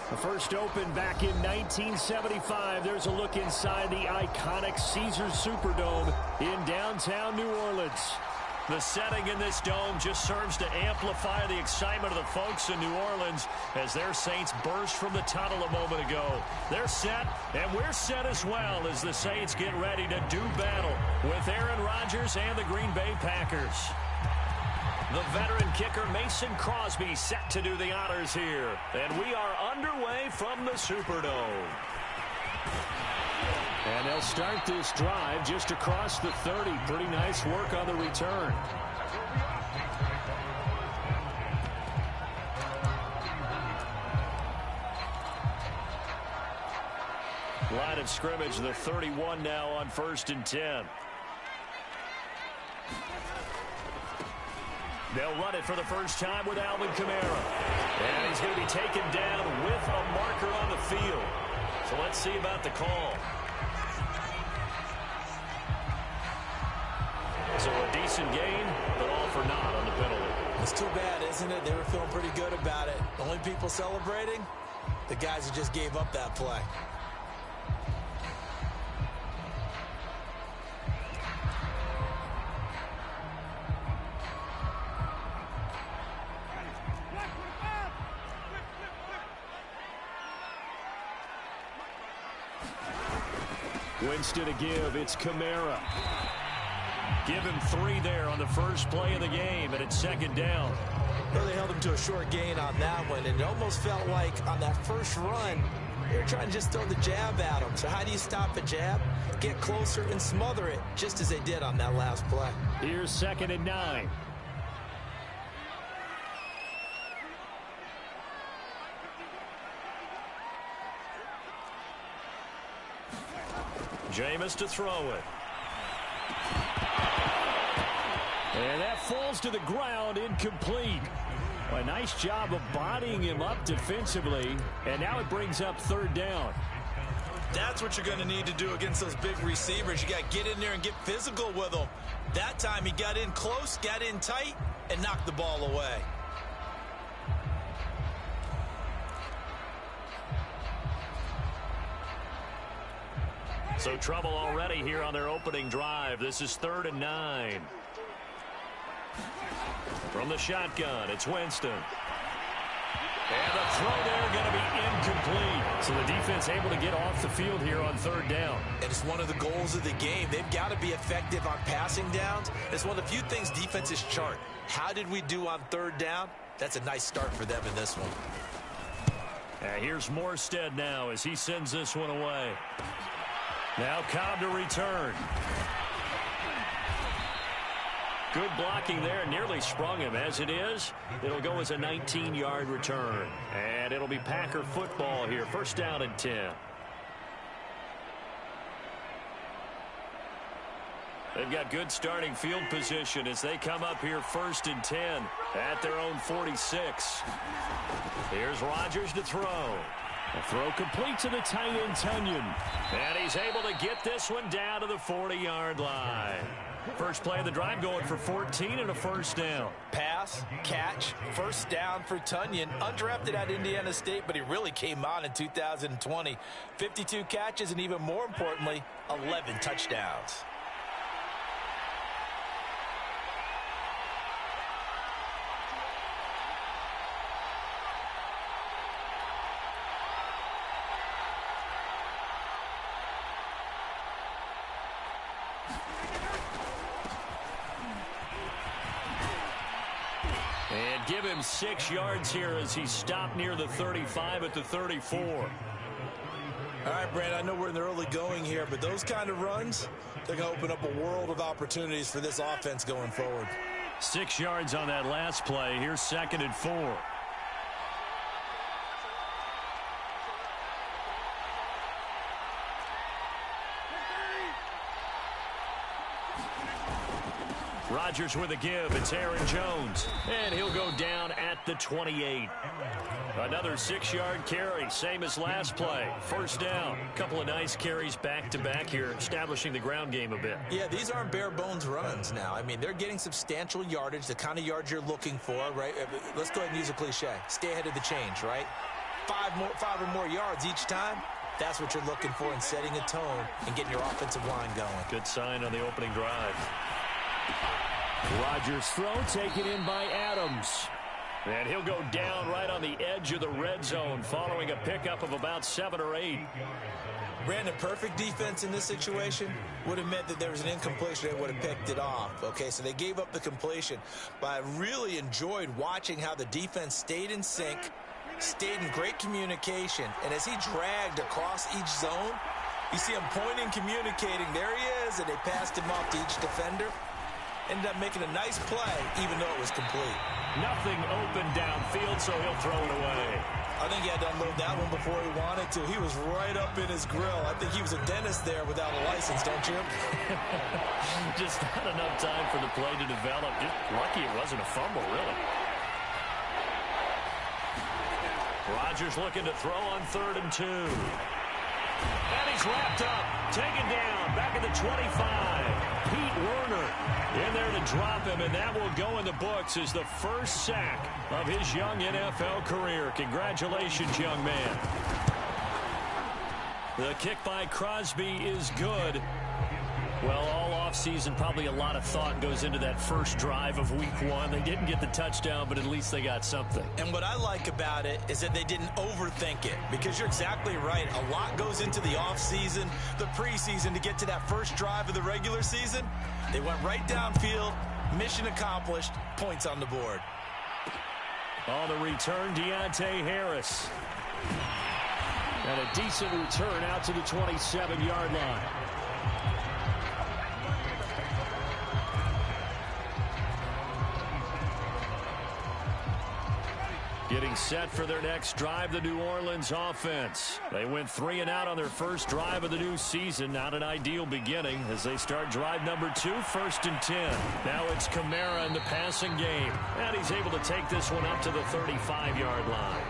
The first opened back in 1975. There's a look inside the iconic Caesars Superdome in downtown New Orleans. The setting in this dome just serves to amplify the excitement of the folks in New Orleans as their Saints burst from the tunnel a moment ago. They're set, and we're set as well as the Saints get ready to do battle with Aaron Rodgers and the Green Bay Packers. The veteran kicker Mason Crosby set to do the honors here. And we are underway from the Superdome. And they'll start this drive just across the 30. Pretty nice work on the return. Line of scrimmage, the 31 now on 1st and 10. They'll run it for the first time with Alvin Kamara. And he's going to be taken down with a marker on the field. So let's see about the call. So a decent gain, but all for naught on the penalty. It's too bad, isn't it? They were feeling pretty good about it. The only people celebrating, the guys who just gave up that play. Winston to give. It's Kamara. Give him 3 there on the first play of the game, and it's 2nd down. Well, they held him to a short gain on that one, and it almost felt like on that first run, they were trying to just throw the jab at him. So how do you stop a jab? Get closer and smother it, just as they did on that last play. Here's 2nd and 9. Jameis to throw it. And that falls to the ground, incomplete. A nice job of bodying him up defensively, and now it brings up 3rd down. That's what you're going to need to do against those big receivers. You got to get in there and get physical with them. That time he got in close, got in tight, and knocked the ball away. So trouble already here on their opening drive. This is 3rd and 9. From the shotgun, it's Winston. And the throw there going to be incomplete. So the defense able to get off the field here on 3rd down. And it's one of the goals of the game. They've got to be effective on passing downs. It's one of the few things defenses chart. How did we do on 3rd down? That's a nice start for them in this one. Here's Morstead now as he sends this one away. Now Cobb to return. Good blocking there. Nearly sprung him. As it is, it'll go as a 19-yard return. And it'll be Packer football here. 1st down and 10. They've got good starting field position as they come up here 1st and 10 at their own 46. Here's Rodgers to throw. The throw complete to the tight end, Tunyon. And he's able to get this one down to the 40-yard line. First play of the drive going for 14 and a 1st down. Pass, catch, 1st down for Tunyon. Undrafted at Indiana State, but he really came on in 2020. 52 catches and even more importantly, 11 touchdowns. And give him 6 yards here as he stopped near the 35 at the 34. All right, Brand, I know we're in the early going here, but those kind of runs, they're going to open up a world of opportunities for this offense going forward. 6 yards on that last play. Here's 2nd and 4. Rodgers with a give. It's Aaron Jones. And he'll go down at the 28. Another 6-yard carry. Same as last play. 1st down. Couple of nice carries back-to-back here, establishing the ground game a bit. Yeah, these aren't bare-bones runs now. I mean, they're getting substantial yardage, the kind of yards you're looking for, right? Let's go ahead and use a cliche. Stay ahead of the change, right? five or more yards each time, that's what you're looking for in setting a tone and getting your offensive line going. Good sign on the opening drive. Rodgers' throw taken in by Adams. And he'll go down right on the edge of the red zone following a pickup of about 7 or 8. Brandon, perfect defense in this situation would have meant that there was an incompletion. They would have picked it off. Okay, so they gave up the completion. But I really enjoyed watching how the defense stayed in sync, stayed in great communication. And as he dragged across each zone, you see him pointing, communicating. There he is, and they passed him off to each defender. Ended up making a nice play, even though it was complete. Nothing open downfield, so he'll throw it away. I think he had to unload that one before he wanted to. He was right up in his grill. I think he was a dentist there without a license, don't you? Just not enough time for the play to develop. Just lucky it wasn't a fumble, really. Rodgers looking to throw on 3rd and 2. And he's wrapped up, taken down, back at the 25. Pete Werner in there to drop him, and that will go in the books as the first sack of his young NFL career. Congratulations, young man. The kick by Crosby is good. Well, all offseason, probably a lot of thought goes into that first drive of week 1. They didn't get the touchdown, but at least they got something. And what I like about it is that they didn't overthink it, because you're exactly right. A lot goes into the offseason, the preseason, to get to that first drive of the regular season. They went right downfield, mission accomplished, points on the board. On the return, Deontay Harris. And a decent return out to the 27-yard line. Getting set for their next drive, the New Orleans offense. They went 3 and out on their first drive of the new season. Not an ideal beginning as they start drive number 2, 1st and 10. Now it's Kamara in the passing game. And he's able to take this one up to the 35-yard line.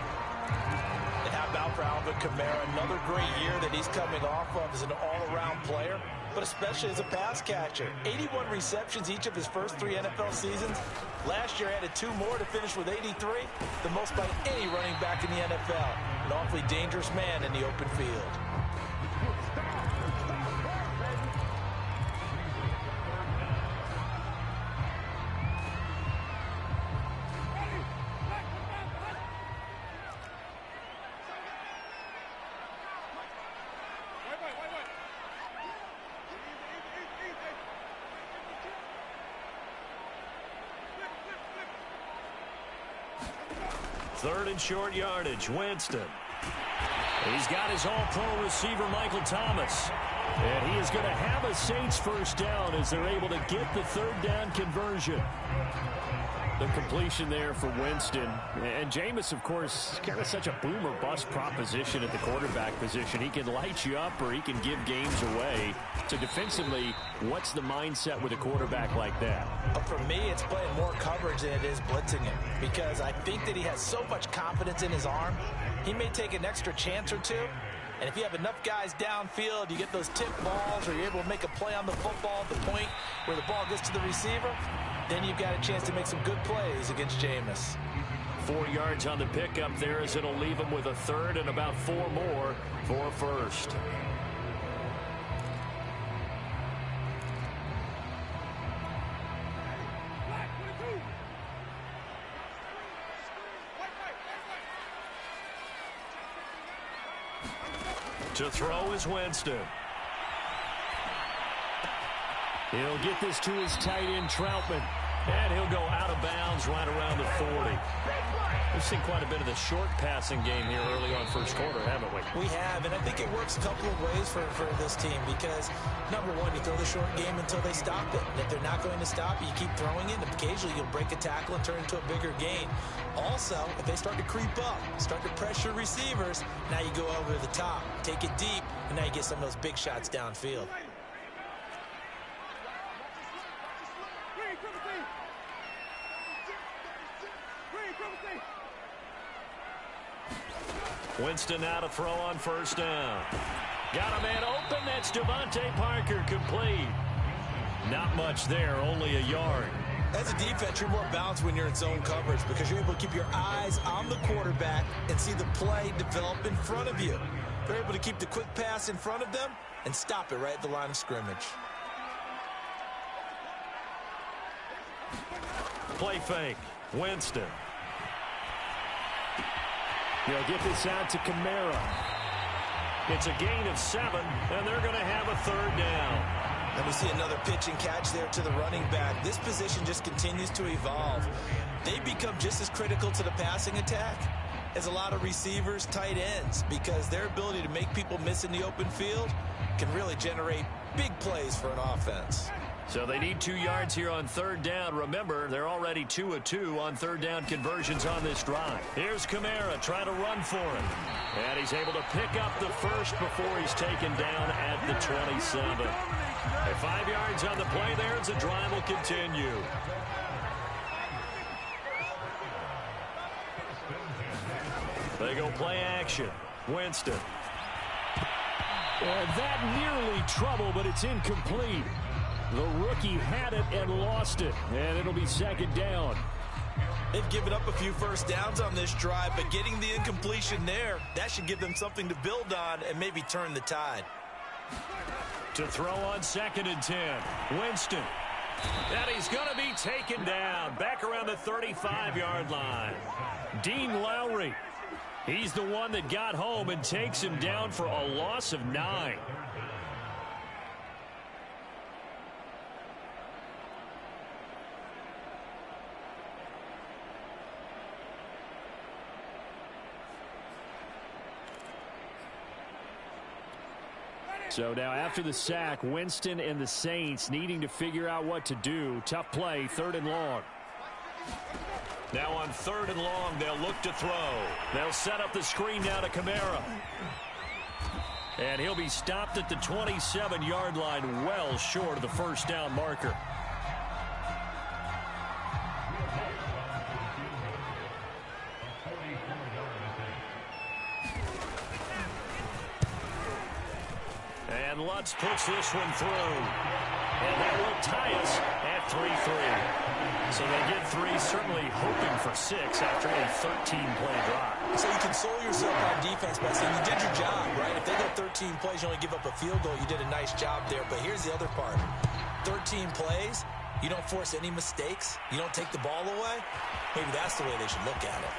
And how about for Alvin Kamara? Another great year that he's coming off of as an all-around player, but especially as a pass catcher. 81 receptions each of his first 3 NFL seasons. Last year added 2 more to finish with 83, the most by any running back in the NFL. An awfully dangerous man in the open field. Third and short yardage, Winston. He's got his all-pro receiver, Michael Thomas. And he is going to have a Saints first down as they're able to get the 3rd down conversion. The completion there for Winston. And Jameis, of course, kind of such a boom or bust proposition at the quarterback position. He can light you up or he can give games away. So defensively, what's the mindset with a quarterback like that? For me, it's playing more coverage than it is blitzing him, because I think that he has so much confidence in his arm. He may take an extra chance or 2. And if you have enough guys downfield, you get those tip balls, or you're able to make a play on the football at the point where the ball gets to the receiver, then you've got a chance to make some good plays against Jameis. 4 yards on the pickup there as it'll leave him with a 3rd and about 4 more for a first. To throw is Winston. He'll get this to his tight end, Troutman. And he'll go out of bounds right around the 40. We've seen quite a bit of the short passing game here early on first quarter, haven't we? We have, and I think it works a couple of ways for this team, because, number one, you throw the short game until they stop it. And if they're not going to stop it, you keep throwing it, and occasionally you'll break a tackle and turn it into a bigger gain. Also, if they start to creep up, start to pressure receivers, now you go over the top, take it deep, and now you get some of those big shots downfield. Winston now to throw on first down. Got a man open. That's Devontae Parker, complete. Not much there, only a yard. As a defense, you're more balanced when you're in zone coverage because you're able to keep your eyes on the quarterback and see the play develop in front of you. They're able to keep the quick pass in front of them and stop it right at the line of scrimmage. Play fake. Winston. He'll get this out to Kamara. It's a gain of 7, and they're going to have a third down. And we see another pitch and catch there to the running back. This position just continues to evolve. They become just as critical to the passing attack as a lot of receivers, tight ends, because their ability to make people miss in the open field can really generate big plays for an offense. So they need 2 yards here on third down. Remember, they're already 2 of 2 on third down conversions on this drive. Here's Kamara trying to run for it. And he's able to pick up the first before he's taken down at the 27. 5 yards on the play there as the drive will continue. They go play action. Winston. And that nearly trouble, but it's incomplete. The rookie had it and lost it, and it'll be second down. They've given up a few first downs on this drive, but getting the incompletion there, that should give them something to build on and maybe turn the tide. To throw on 2nd and 10. Winston. And he's going to be taken down back around the 35-yard line. Dean Lowry. He's the one that got home and takes him down for a loss of 9. So now after the sack, Winston and the Saints needing to figure out what to do. Tough play, 3rd and long. Now on 3rd and long, they'll look to throw. They'll set up the screen now to Kamara. And he'll be stopped at the 27-yard line, well short of the first down marker. And Lutz puts this one through. And that will tie us at 3-3. So they get 3, certainly hoping for 6 after a 13-play drive. So you console yourself on defense by saying you did your job, right? If they go 13 plays, you only give up a field goal, you did a nice job there. But here's the other part. 13 plays, you don't force any mistakes, you don't take the ball away. Maybe that's the way they should look at it.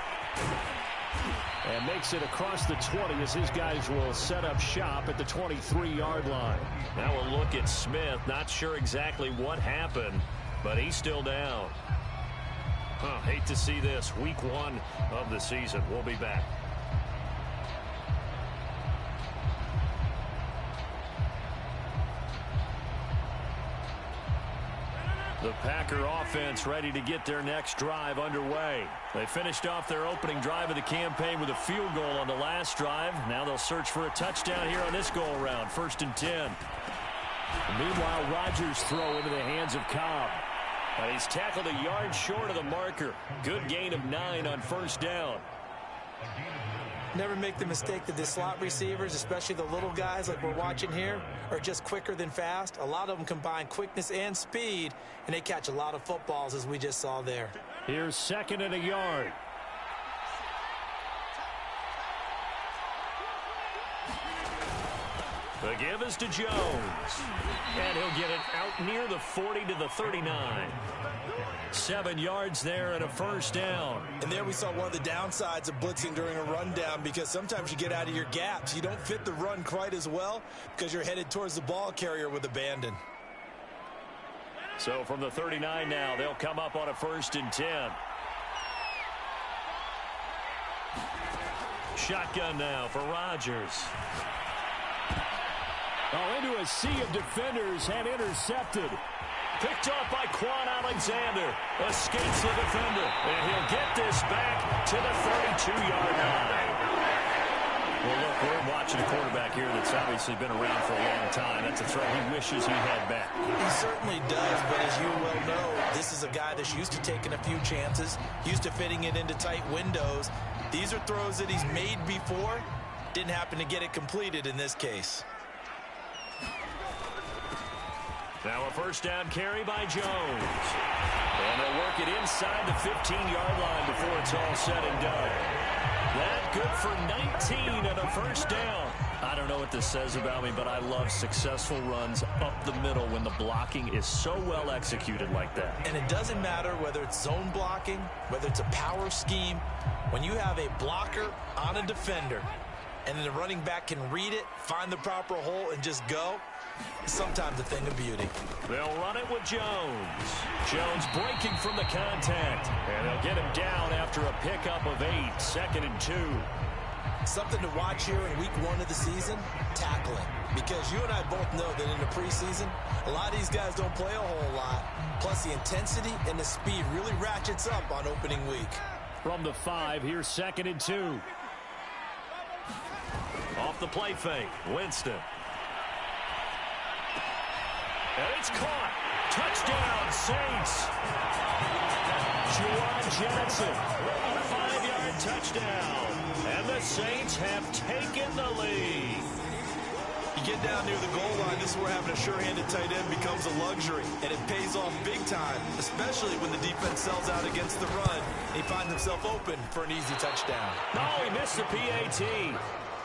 And makes it across the 20 as his guys will set up shop at the 23-yard line. Now we'll look at Smith. Not sure exactly what happened, but he's still down. Hate to see this. Week 1 of the season. We'll be back. The Packer offense ready to get their next drive underway. They finished off their opening drive of the campaign with a field goal on the last drive. Now they'll search for a touchdown here on this go-around. 1st and 10. Meanwhile, Rodgers' throw into the hands of Cobb. And he's tackled a yard short of the marker. Good gain of 9 on 1st down. Never make the mistake that the slot receivers, especially the little guys like we're watching here, are just quicker than fast. A lot of them combine quickness and speed, and they catch a lot of footballs, as we just saw there. Here's 2nd and a yard. The give is to Jones. And he'll get it out near the 40 to the 39. 7 yards there and a 1st down. And there we saw one of the downsides of blitzing during a rundown, because sometimes you get out of your gaps. You don't fit the run quite as well because you're headed towards the ball carrier with abandon. So from the 39 now, they'll come up on a 1st and 10. Shotgun now for Rodgers. Into a sea of defenders and intercepted. Picked off by Quan Alexander. Escapes the defender. And he'll get this back to the 32-yard line. Well, look, we're watching a quarterback here that's obviously been around for a long time. That's a throw he wishes he had back. He certainly does, but as you well know, this is a guy that's used to taking a few chances, used to fitting it into tight windows. These are throws that he's made before. Didn't happen to get it completed in this case. Now a first down carry by Jones. And they'll work it inside the 15-yard line before it's all said and done. That good for 19 and a first down. I don't know what this says about me, but I love successful runs up the middle when the blocking is so well executed like that. And it doesn't matter whether it's zone blocking, whether it's a power scheme. When you have a blocker on a defender and then the running back can read it, find the proper hole, and just go, it's sometimes a thing of beauty. They'll run it with Jones. Jones breaking from the contact. And they'll get him down after a pickup of 8, 2nd and 2. Something to watch here in week 1 of the season, tackling. Because you and I both know that in the preseason, a lot of these guys don't play a whole lot. Plus the intensity and the speed really ratchets up on opening week. From the 5, here's 2nd and 2. Off the play fake, Winston. And it's caught. Touchdown, Saints. Juwan Johnson, 5-yard touchdown. And the Saints have taken the lead. You get down near the goal line, this is where having a sure-handed tight end becomes a luxury. And it pays off big time, especially when the defense sells out against the run. He finds himself open for an easy touchdown. No, he missed the PAT.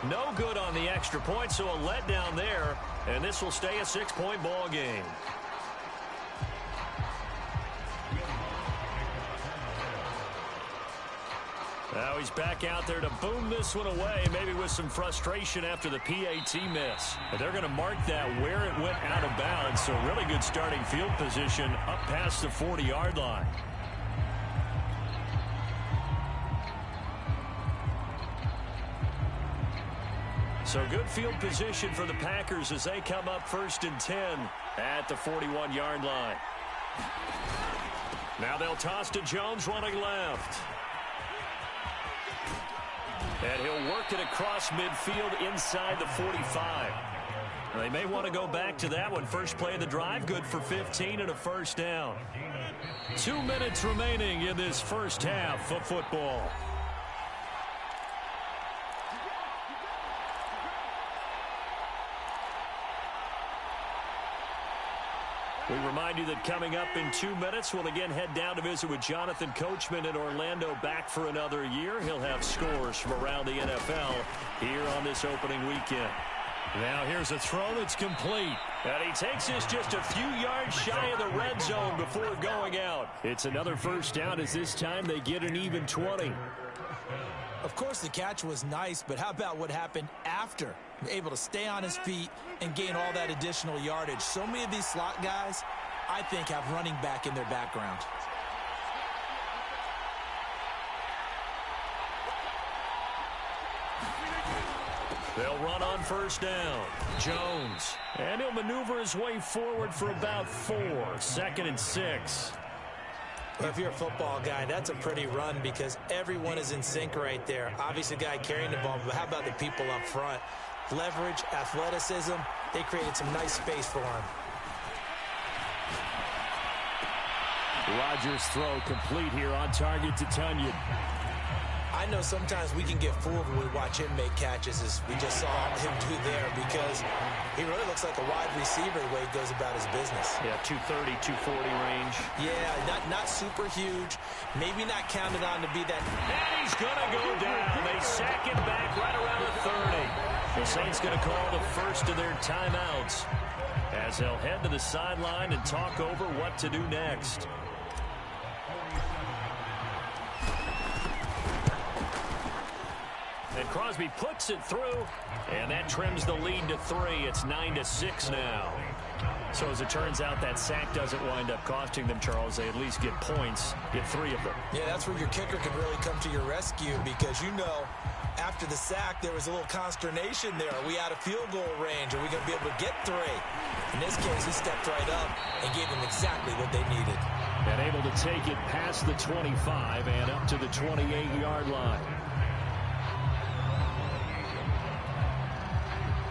No good on the extra point, so a letdown there. And this will stay a 6-point ball game. Now he's back out there to boom this one away, maybe with some frustration after the PAT miss. But they're going to mark that where it went out of bounds, so really good starting field position up past the 40-yard line. So good field position for the Packers as they come up 1st and 10 at the 41-yard line. Now they'll toss to Jones running left. And he'll work it across midfield inside the 45. They may want to go back to that one. First play of the drive, good for 15 and a first down. 2 minutes remaining in this first half of football. We remind you that coming up in 2 minutes, we'll again head down to visit with Jonathan Coachman in Orlando, back for another year. He'll have scores from around the NFL here on this opening weekend. Now here's a throw that's complete. And he takes this just a few yards shy of the red zone before going out. It's another first down as this time they get an even 20. Of course, the catch was nice, but how about what happened after? Able to stay on his feet and gain all that additional yardage. So many of these slot guys, I think, have running back in their background. They'll run on first down. Jones. And he'll maneuver his way forward for about 4. 2nd and 6. Well, if you're a football guy, that's a pretty run because everyone is in sync right there. Obviously, the guy carrying the ball, but how about the people up front? Leverage, athleticism, they created some nice space for him. Rodgers' throw complete here on target to Tunyon. I know sometimes we can get fooled when we watch him make catches, as we just saw him do there, because he really looks like a wide receiver the way he goes about his business. Yeah, 230, 240 range. Yeah, not super huge. Maybe not counted on to be that. And he's going to go down. They sack him back right around the 30. The Saints going to call the first of their timeouts as they'll head to the sideline and talk over what to do next. And Crosby puts it through, and that trims the lead to 3. It's 9-6 now. So as it turns out, that sack doesn't wind up costing them, Charles. They at least get points, get 3 of them. Yeah, that's where your kicker can really come to your rescue, because you know after the sack there was a little consternation there. Are we out of field goal range? Are we going to be able to get 3? In this case, he stepped right up and gave them exactly what they needed. And able to take it past the 25 and up to the 28-yard line.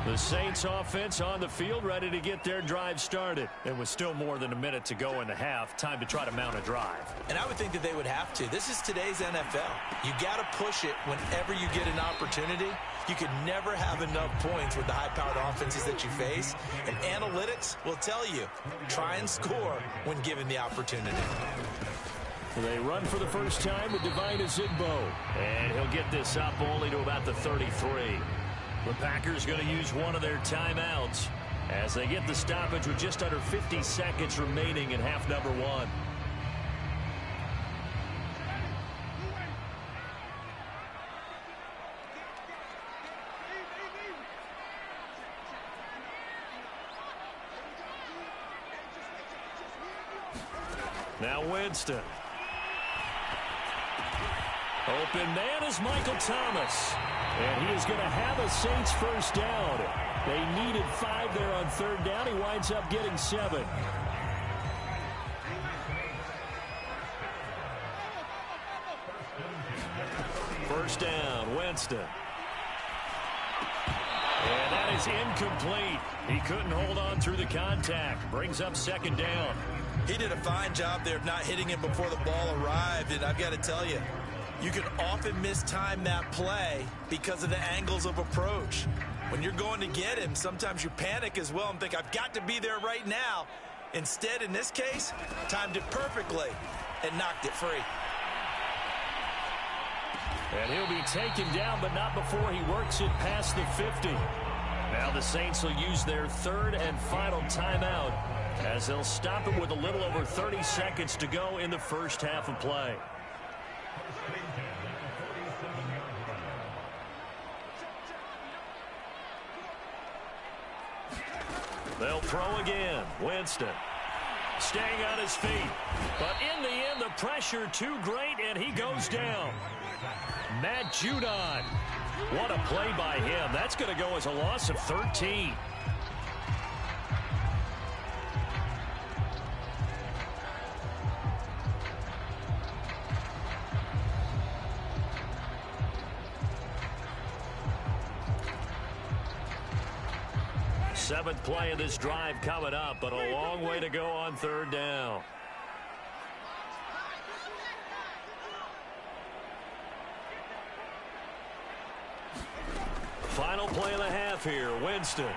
The Saints offense on the field, ready to get their drive started. And with still more than a minute to go in the half, time to try to mount a drive. And I would think that they would have to. This is today's NFL. You got to push it whenever you get an opportunity. You can never have enough points with the high-powered offenses that you face, and analytics will tell you, try and score when given the opportunity. They run for the first time with Gbaby1214's, and he'll get this up only to about the 33. The Packers going to use one of their timeouts as they get the stoppage with just under 50 seconds remaining in half number one. Now Winston. Open man is Michael Thomas. And he is going to have a Saints first down. They needed 5 there on third down. He winds up getting 7. First down, Winston. And that is incomplete. He couldn't hold on through the contact. Brings up second down. He did a fine job there of not hitting him before the ball arrived, and I've got to tell you, you can often mistime that play because of the angles of approach. When you're going to get him, sometimes you panic as well and think, I've got to be there right now. Instead, in this case, timed it perfectly and knocked it free. And he'll be taken down, but not before he works it past the 50. Now the Saints will use their third and final timeout as they'll stop it with a little over 30 seconds to go in the first half of play. They'll throw again. Winston staying on his feet. But in the end, the pressure too great, and he goes down. Matt Judon. What a play by him. That's going to go as a loss of 13. Seventh play of this drive coming up, but a long way to go on third down. Final play of the half here, Winston.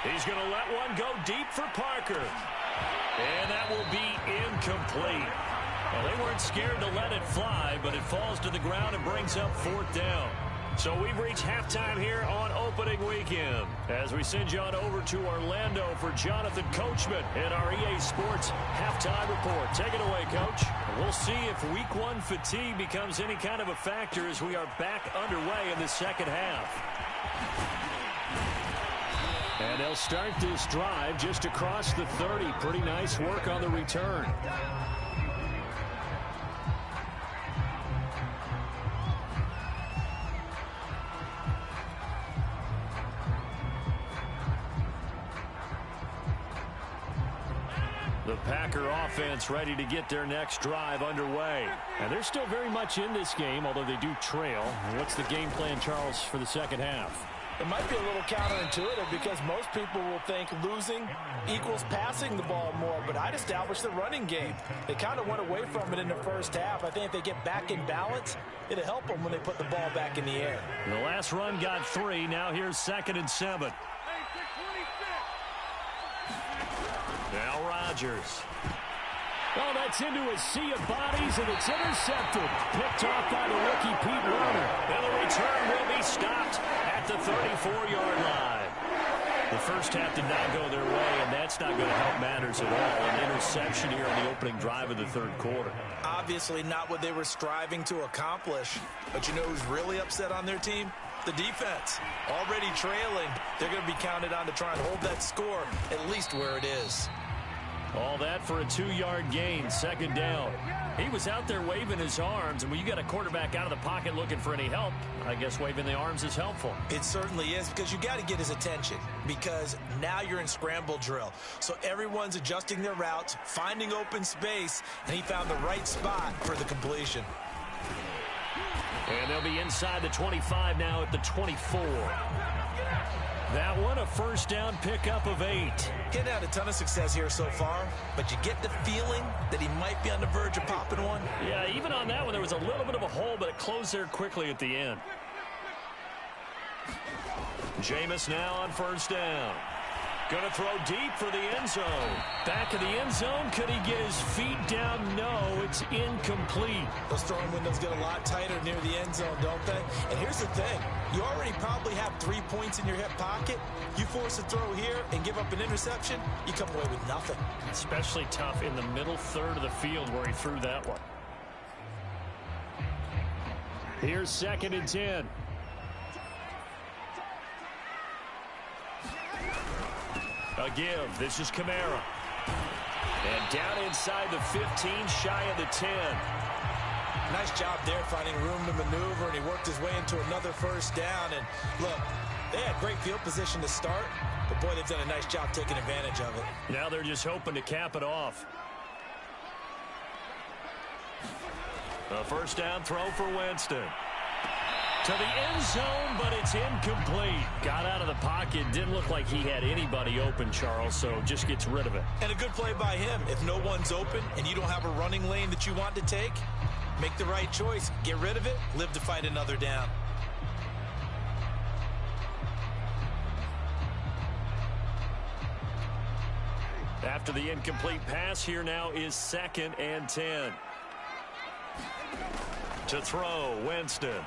He's going to let one go deep for Parker. And that will be incomplete. Well, they weren't scared to let it fly, but it falls to the ground and brings up fourth down. So we've reached halftime here on opening weekend as we send you on over to Orlando for Jonathan Coachman in our EA Sports halftime report. Take it away, Coach. We'll see if week one fatigue becomes any kind of a factor as we are back underway in the second half. And they'll start this drive just across the 30. Pretty nice work on the return. The Packer offense ready to get their next drive underway. And they're still very much in this game, although they do trail. What's the game plan, Charles, for the second half? It might be a little counterintuitive because most people will think losing equals passing the ball more, but I'd establish the running game. They kind of went away from it in the first half. I think if they get back in balance, it'll help them when they put the ball back in the air. The last run got 3. Now here's 2nd and 7. Now Rodgers. Oh, that's into a sea of bodies, and it's intercepted. Picked off by the rookie Pete Werner. And the return will be stopped at the 34-yard line. The first half did not go their way, and that's not going to help matters at all. An interception here on the opening drive of the third quarter. Obviously not what they were striving to accomplish. But you know who's really upset on their team? The defense. Already trailing. They're going to be counted on to try and hold that score at least where it is. All that for a 2-yard gain, 2nd down. He was out there waving his arms, and when you got a quarterback out of the pocket looking for any help, I guess waving the arms is helpful. It certainly is, because you got to get his attention, because now you're in scramble drill. So everyone's adjusting their routes, finding open space, and he found the right spot for the completion. And they'll be inside the 25 now at the 24. That one, a first down pickup of 8. He's had a ton of success here so far, but you get the feeling that he might be on the verge of popping one. Yeah, even on that one, there was a little bit of a hole, but it closed there quickly at the end. Jameis now on first down. Going to throw deep for the end zone. Back of the end zone. Could he get his feet down? No, it's incomplete. Those throwing windows get a lot tighter near the end zone, don't they? And here's the thing. You already probably have 3 points in your hip pocket. You force a throw here and give up an interception, you come away with nothing. Especially tough in the middle third of the field where he threw that one. Here's 2nd and 10. A give. This is Kamara. And down inside the 15, shy of the 10. Nice job there finding room to maneuver, and he worked his way into another first down. And look, they had great field position to start, but boy, they've done a nice job taking advantage of it. Now they're just hoping to cap it off. A first down throw for Winston. To the end zone, but it's incomplete. Got out of the pocket. Didn't look like he had anybody open, Charles, so just gets rid of it. And a good play by him. If no one's open and you don't have a running lane that you want to take, make the right choice. Get rid of it. Live to fight another down. After the incomplete pass, here now is 2nd and 10. To throw, Winston.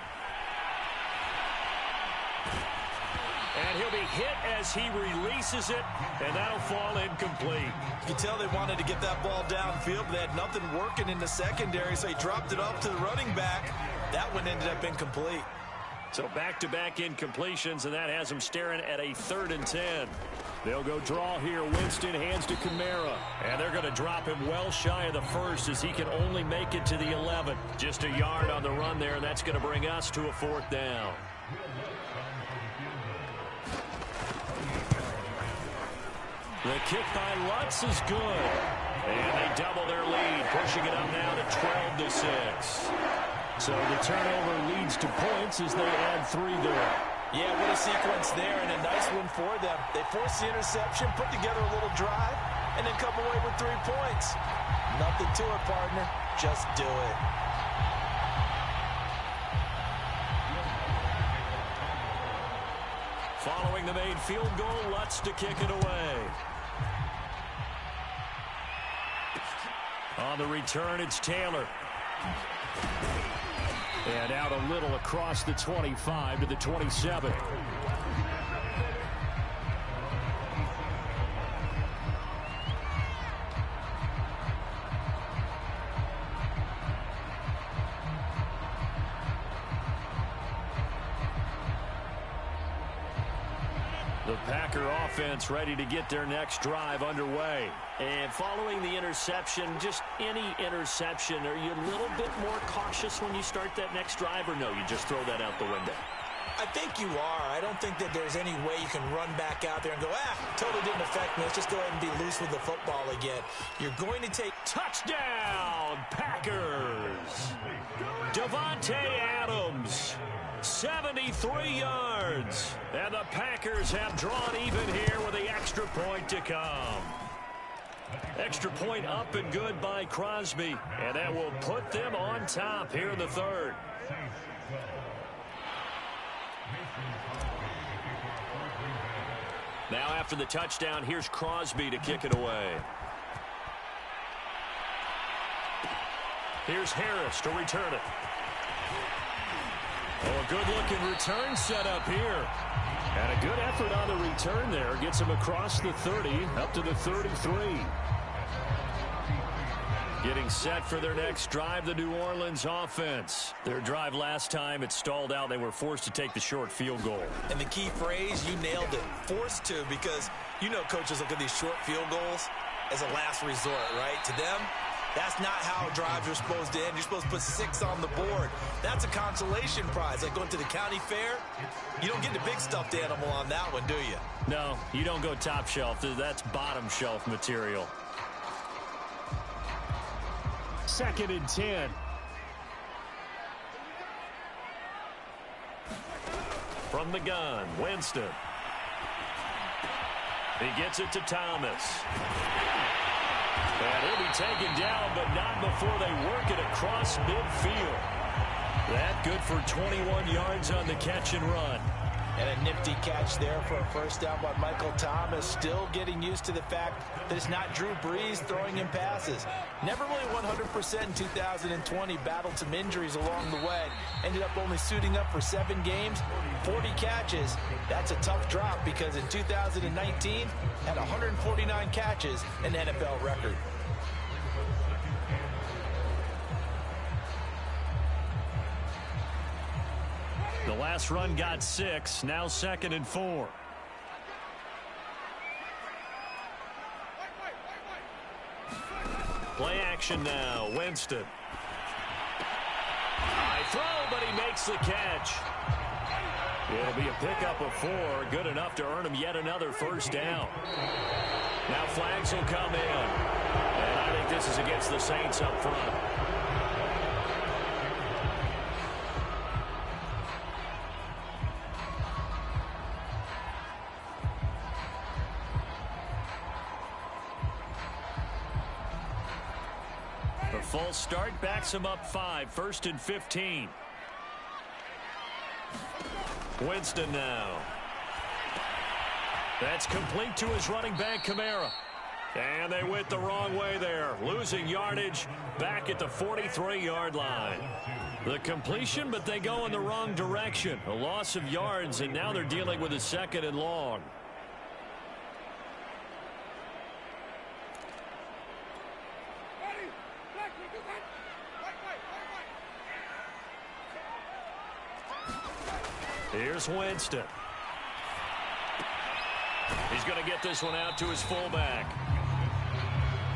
And he'll be hit as he releases it, and that'll fall incomplete. You can tell they wanted to get that ball downfield, but they had nothing working in the secondary, so he dropped it up to the running back. That one ended up incomplete. So back-to-back incompletions, and that has him staring at a 3rd and 10. They'll go draw here. Winston hands to Kamara. And they're going to drop him well shy of the 1st as he can only make it to the 11. Just a yard on the run there, and that's going to bring us to a 4th down. The kick by Lutz is good. And they double their lead, pushing it up now to 12-6. So the turnover leads to points as they add 3 there. Yeah, what a sequence there, and a nice one for them. They forced the interception, put together a little drive, and then come away with 3 points. Nothing to it, partner. Just do it. Following the made field goal, Lutz to kick it away. On the return, it's Taylor. And out a little across the 25 to the 27. The Packer offense ready to get their next drive underway. And following the interception, just any interception, are you a little bit more cautious when you start that next drive, or no, you just throw that out the window? I think you are. I don't think that there's any way you can run back out there and go, totally didn't affect me. Let's just go ahead and be loose with the football again. You're going to take... Touchdown, Packers! Davante Adams, 73 yards. And the Packers have drawn even here with the extra point to come. Extra point up and good by Crosby. And that will put them on top here in the 3rd. Now after the touchdown, here's Crosby to kick it away. Here's Harris to return it. Oh, a good-looking return set up here. And a good effort on the return there. Gets him across the 30, up to the 33. Getting set for their next drive, the New Orleans offense. Their drive last time, it stalled out. They were forced to take the short field goal. And the key phrase, you nailed it. Forced to, because you know coaches look at these short field goals as a last resort, right? To them, that's not how drives are supposed to end. You're supposed to put 6 on the board. That's a consolation prize. Like going to the county fair, you don't get the big stuffed animal on that one, do you? No, you don't go top shelf. That's bottom shelf material. 2nd and 10. From the gun, Winston. He gets it to Thomas. And he'll be taken down, but not before they work it across midfield. That good for 21 yards on the catch and run. And a nifty catch there for a first down by Michael Thomas. Still getting used to the fact that it's not Drew Brees throwing him passes. Never really 100% in 2020. Battled some injuries along the way. Ended up only suiting up for 7 games, 40 catches. That's a tough drop because in 2019, had 149 catches, an NFL record. The last run got 6, now 2nd and 4. Play action now, Winston. High throw, but he makes the catch. It'll be a pickup of 4, good enough to earn him yet another first down. Now flags will come in. And I think this is against the Saints up front. The full start backs him up 5, 1st and 15. Winston now. That's complete to his running back, Kamara. And they went the wrong way there, losing yardage back at the 43-yard line. The completion, but they go in the wrong direction. A loss of yards, and now they're dealing with a 2nd and long. Here's Winston. He's going to get this one out to his fullback.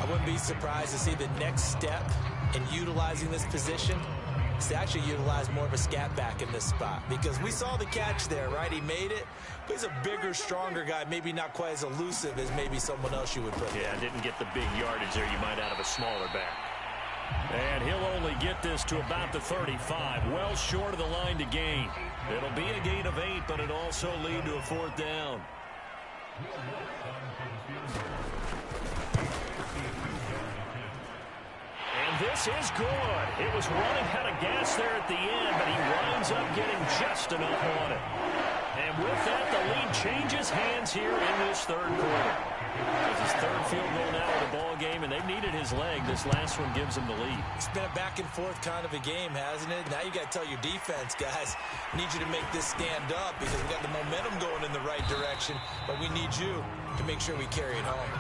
I wouldn't be surprised to see the next step in utilizing this position is to actually utilize more of a scat back in this spot, because we saw the catch there, right? He made it, but he's a bigger, stronger guy, maybe not quite as elusive as maybe someone else you would put. Yeah, didn't get the big yardage there you might out of a smaller back. And he'll only get this to about the 35, well short of the line to gain. It'll be a gain of 8, but it'll also lead to a 4th down. And this is good. It was running out of gas there at the end, but he winds up getting just enough on it. And with that, the lead changes hands here in this 3rd quarter. It's his 3rd field goal now in the ball game, and they've needed his leg. This last one gives him the lead. It's been a back and forth kind of a game, hasn't it? Now you got to tell your defense, guys, I need you to make this stand up because we got the momentum going in the right direction, but we need you to make sure we carry it home.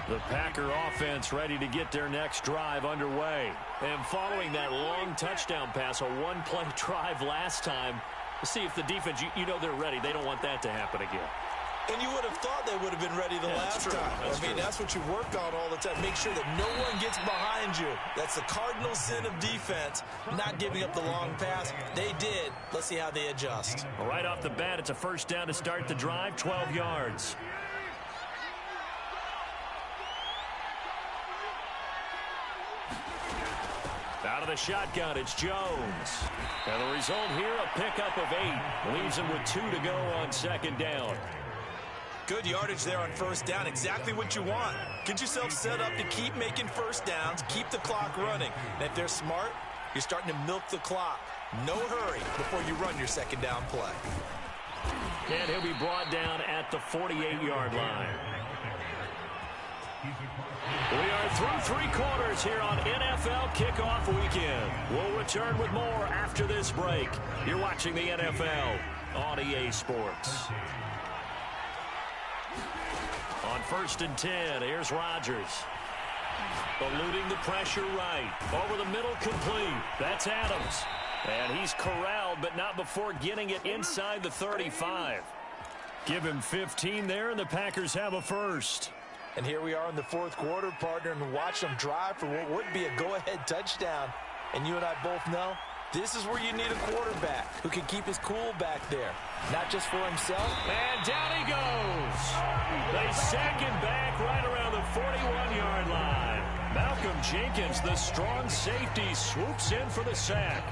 The Packer offense ready to get their next drive underway. And following that long touchdown pass, a one-play drive last time, let's see if the defense, you know they're ready. They don't want that to happen again. And you would have thought they would have been ready the last time. That's what you work on all the time. Make sure that no one gets behind you. That's the cardinal sin of defense, not giving up the long pass. They did. Let's see how they adjust. Right off the bat, it's a first down to start the drive, 12 yards. Out of the shotgun, it's Jones. And the result here, a pickup of 8. Leaves him with 2 to go on 2nd down. Good yardage there on first down. Exactly what you want. Get yourself set up to keep making first downs, keep the clock running. And if they're smart, you're starting to milk the clock. No hurry before you run your 2nd down play. And he'll be brought down at the 48-yard line. We are through 3 quarters here on NFL Kickoff Weekend. We'll return with more after this break. You're watching the NFL on EA Sports. On 1st and 10, here's Rodgers. Eluding the pressure right. Over the middle, complete. That's Adams. And he's corralled, but not before getting it inside the 35. Give him 15 there, and the Packers have a first. And here we are in the 4th quarter, partner, and watch them drive for what would be a go-ahead touchdown. And you and I both know this is where you need a quarterback who can keep his cool back there, not just for himself. And down he goes. They sack him back right around the 41-yard line. Malcolm Jenkins, the strong safety, swoops in for the sack.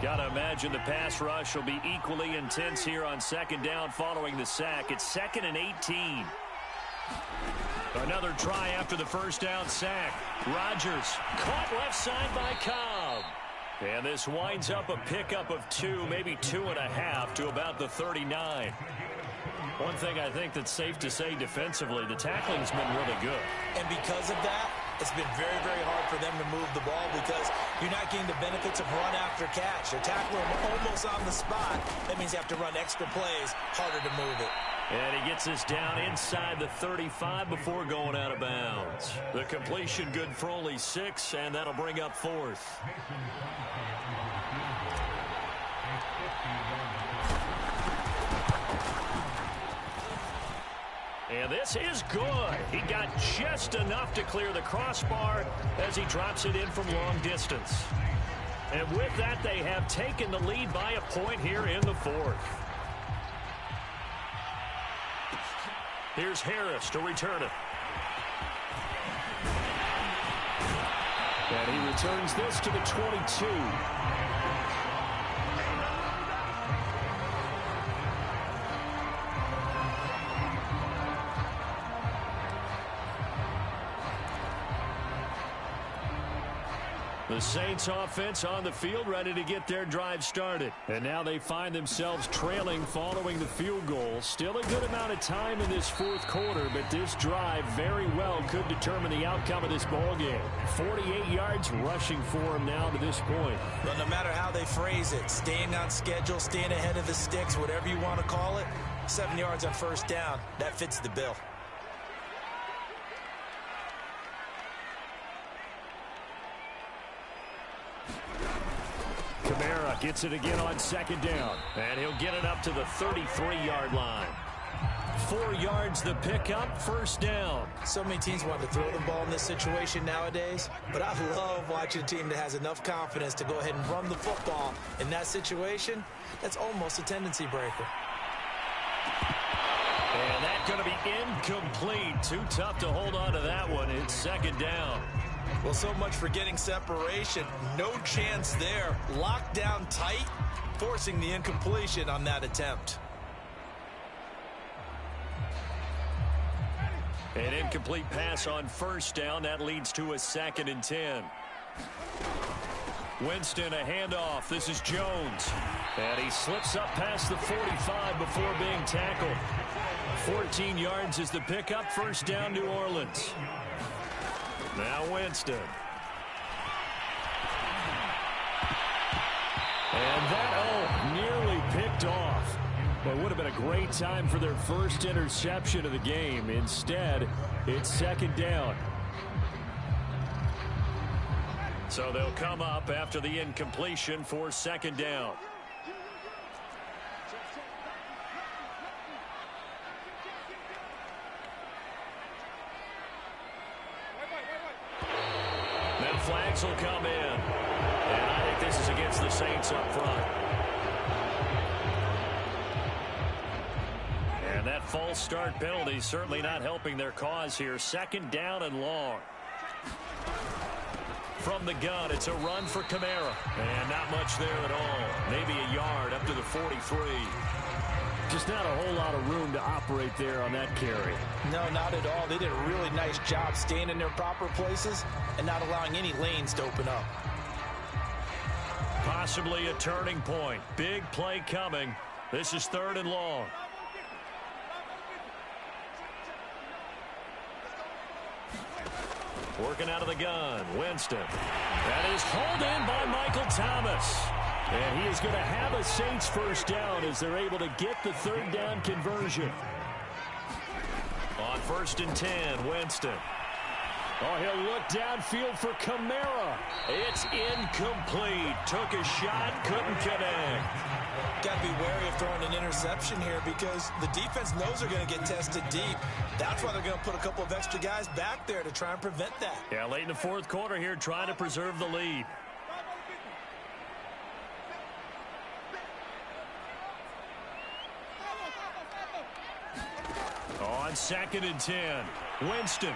Got to imagine the pass rush will be equally intense here on 2nd down following the sack. It's 2nd and 18. Another try after the first down sack. Rodgers caught left side by Cobb. And this winds up a pickup of 2, maybe 2.5 to about the 39. One thing I think that's safe to say defensively, the tackling's been really good. And because of that, it's been very, very hard for them to move the ball because you're not getting the benefits of run after catch. They're tackling almost on the spot. That means you have to run extra plays, harder to move it. And he gets this down inside the 35 before going out of bounds. The completion good for only 6, and that'll bring up 4th. And this is good. He got just enough to clear the crossbar as he drops it in from long distance. And with that, they have taken the lead by a point here in the 4th. Here's Harris to return it. And he returns this to the 22. The Saints offense on the field ready to get their drive started. And now they find themselves trailing following the field goal. Still a good amount of time in this 4th quarter, but this drive very well could determine the outcome of this ball game. 48 yards rushing for him now to this point. But no matter how they phrase it, staying on schedule, staying ahead of the sticks, whatever you want to call it, 7 yards on first down, that fits the bill. Kamara gets it again on 2nd down, and he'll get it up to the 33-yard line. 4 yards the pickup, 1st down. So many teams want to throw the ball in this situation nowadays, but I love watching a team that has enough confidence to go ahead and run the football. In that situation, that's almost a tendency breaker. And that's going to be incomplete. Too tough to hold on to that one. It's 2nd down. Well, so much for getting separation. No chance there. Locked down tight, forcing the incompletion on that attempt. An incomplete pass on 1st down. That leads to a 2nd and 10. Winston, a handoff. This is Jones. And he slips up past the 45 before being tackled. 14 yards is the pickup. 1st down, New Orleans. Now Winston. And that, nearly picked off. Well, it would have been a great time for their first interception of the game. Instead, it's 2nd down. So they'll come up after the incompletion for 2nd down. Now flags will come in. And I think this is against the Saints up front. And that false start penalty certainly not helping their cause here. 2nd down and long. From the gun, it's a run for Kamara. And not much there at all. Maybe a yard up to the 43. Just not a whole lot of room to operate there on that carry. No, not at all. They did a really nice job staying in their proper places and not allowing any lanes to open up. Possibly a turning point. Big play coming. This is 3rd and long. Working out of the gun, Winston. That is hauled in by Michael Thomas. And he is going to have a Saints 1st down as they're able to get the 3rd down conversion. On 1st and 10, Winston. Oh, he'll look downfield for Kamara. It's incomplete. Took a shot, couldn't connect. Got to be wary of throwing an interception here because the defense knows they're going to get tested deep. That's why they're going to put a couple of extra guys back there to try and prevent that. Yeah, late in the 4th quarter here, trying to preserve the lead. On 2nd and 10, Winston.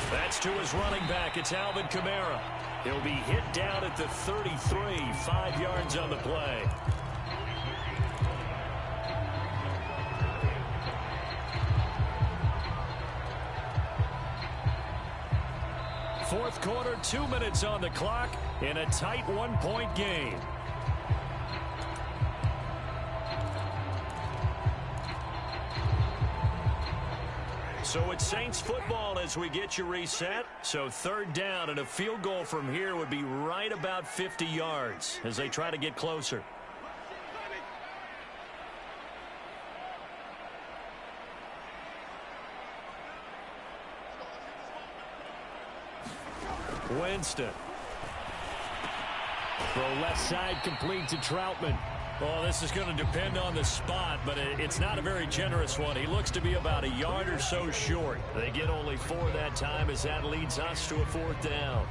That's to his running back. It's Alvin Kamara. He'll be hit down at the 33, 5 yards on the play. fourth quarter, 2 minutes on the clock in a tight one-point game. So it's Saints football as we get you reset. So third down and a field goal from here would be right about 50 yards as they try to get closer. Winston. Throw left side complete to Troutman. Well, this is going to depend on the spot, but it's not a very generous one. He looks to be about a yard or so short. They get only 4 that time as that leads us to a fourth down.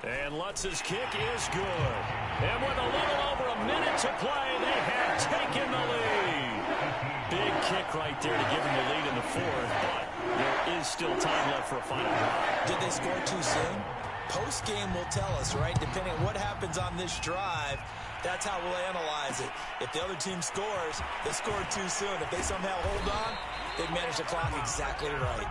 And Lutz's kick is good. And with a little over a minute to play, they have taken the lead. Big kick right there to give them the lead in the fourth, but there is still time left for a final drive. Did they score too soon? Post-game will tell us, right? Depending on what happens on this drive, that's how we'll analyze it. If the other team scores, they scored too soon. If they somehow hold on, they've managed the clock exactly right.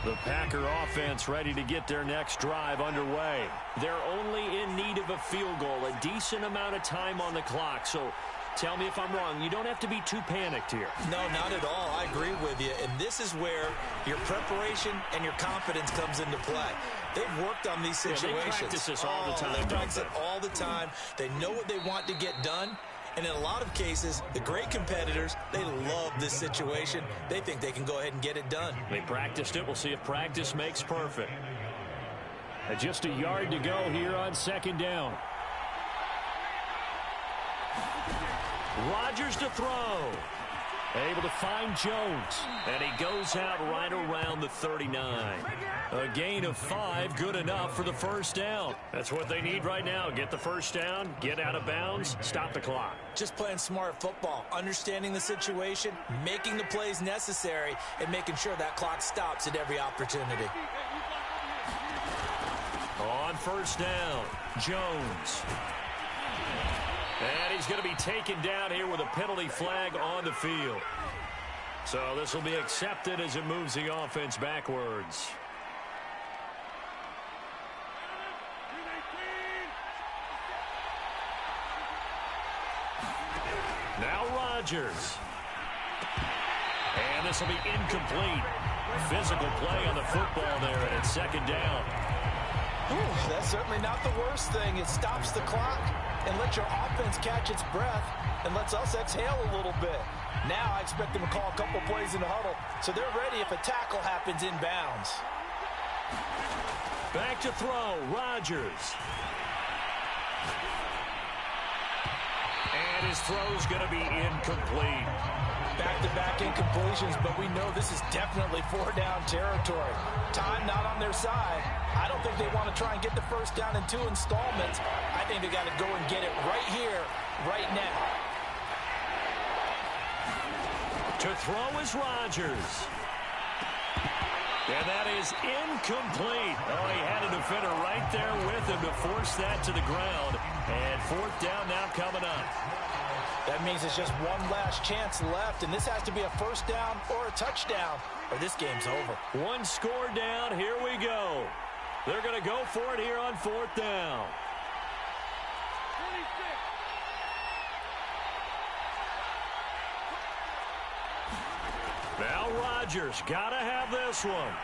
The Packer offense ready to get their next drive underway. They're only in need of a field goal, a decent amount of time on the clock. So tell me if I'm wrong. You don't have to be too panicked here. No, not at all. I agree with you. And this is where your preparation and your confidence comes into play. They've worked on these situations. Yeah, they practice this all the time. They practice it all the time. They know what they want to get done. And in a lot of cases, the great competitors, they love this situation. They think they can go ahead and get it done. They practiced it. We'll see if practice makes perfect. Just a yard to go here on second down. Rodgers to throw. Able to find Jones. And he goes out right around the 39. A gain of 5, good enough for the first down. That's what they need right now. Get the first down, get out of bounds, stop the clock. Just playing smart football, understanding the situation, making the plays necessary, and making sure that clock stops at every opportunity. On first down, Jones. And he's going to be taken down here with a penalty flag on the field. So this will be accepted as it moves the offense backwards. Now Rodgers. And this will be incomplete. Physical play on the football there, and it's second down. Ooh, that's certainly not the worst thing. It stops the clock and lets your offense catch its breath and lets us exhale a little bit. Now I expect them to call a couple plays in the huddle so they're ready if a tackle happens inbounds. Back to throw, Rodgers. And his throw's going to be incomplete. Back-to-back incompletions, but we know this is definitely four-down territory. Time not on their side. I don't think they want to try and get the first down in 2 installments. I think they got to go and get it right here, right now. To throw is Rodgers. And that is incomplete. Oh, he had a defender right there with him to force that to the ground. And fourth down now coming up. That means it's just one last chance left, and this has to be a first down or a touchdown, or this game's over. One score down. Here we go. They're going to go for it here on fourth down. Now Rodgers got to have this one.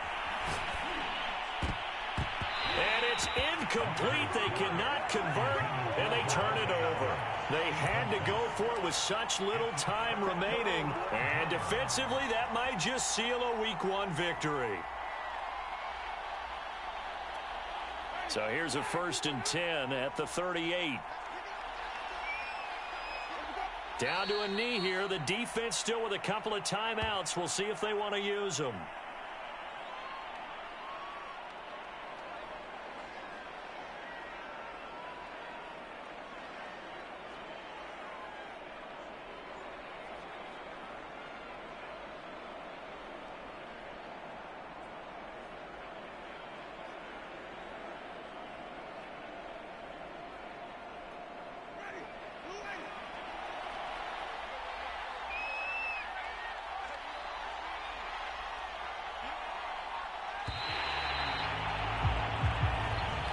And it's incomplete. They cannot convert, and they turn it over. They had to go for it with such little time remaining. And defensively, that might just seal a Week 1 victory. So here's a 1st and 10 at the 38. Down to a knee here. The defense still with a couple of timeouts. We'll see if they want to use them.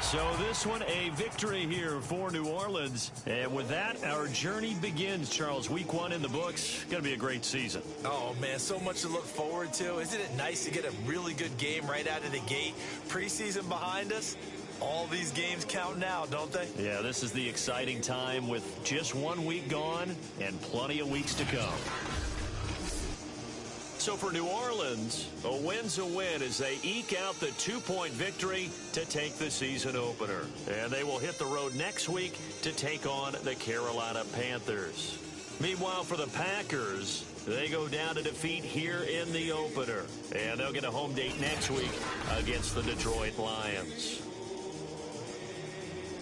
So this one, a victory here for New Orleans. And with that, our journey begins, Charles. Week 1 in the books. Going to be a great season. Oh, man, so much to look forward to. Isn't it nice to get a really good game right out of the gate? Preseason behind us. All these games count now, don't they? Yeah, this is the exciting time with just 1 week gone and plenty of weeks to come. So for New Orleans, a win's a win as they eke out the 2-point victory to take the season opener. And they will hit the road next week to take on the Carolina Panthers. Meanwhile, for the Packers, they go down to defeat here in the opener. And they'll get a home date next week against the Detroit Lions.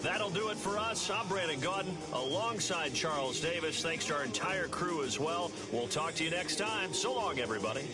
That'll do it for us. I'm Brandon Gaudin alongside Charles Davis. Thanks to our entire crew as well. We'll talk to you next time. So long, everybody.